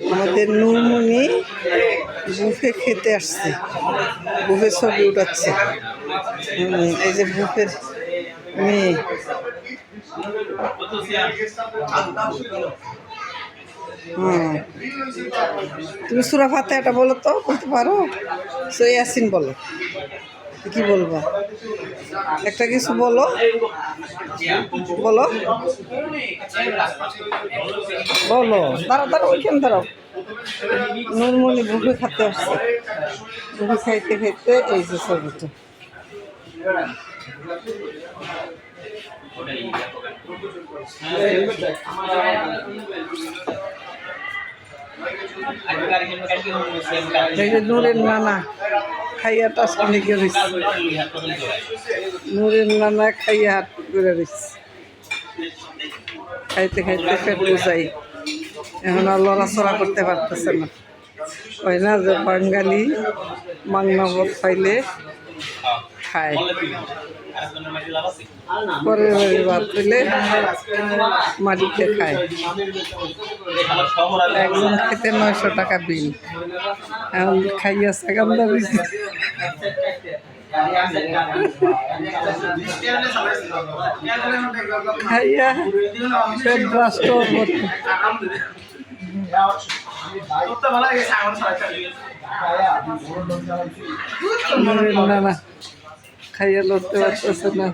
আমাদের নুরমণি বুফে খেতে আসছে, বুফে ছবি উঠাচ্ছে। এই যে বুফের মেয়ে। তুমি সূরা ফাতিহাটা বলো তো, বলতে পারো? সূরা ইয়াসিন বলো। কি বলবা? একটা কিছু বলো, বলো বলো। দাঁড়াও দাঁড়াও, ওইখানে দাঁড়াও। নুরমণি বুফে খেতে আসছে, বুফে খাইতে খাইতে এই যে ছবিটা। এই যে নূরের নানা খাইয়া টাস লেগে রয়েছে, নূরের নানা খাইয়া হাত করে রয়েছে, খাইতে খাইতে পেট বুঝাই। এখন আর লড়াচড়া করতে পারতেছে না। ওই না যে বাঙালি মাংনা ভাত পাইলে খায়, পরের বাড়ি ভাত পেলে মাটিতে খায়। একজন খেতে 900 টাকা বিল। এখন খাইয়া সেকান্দা বেশি। খাইয়া পেট রাষ্ট্র না খাইয়া লড়তে পারতেছে না।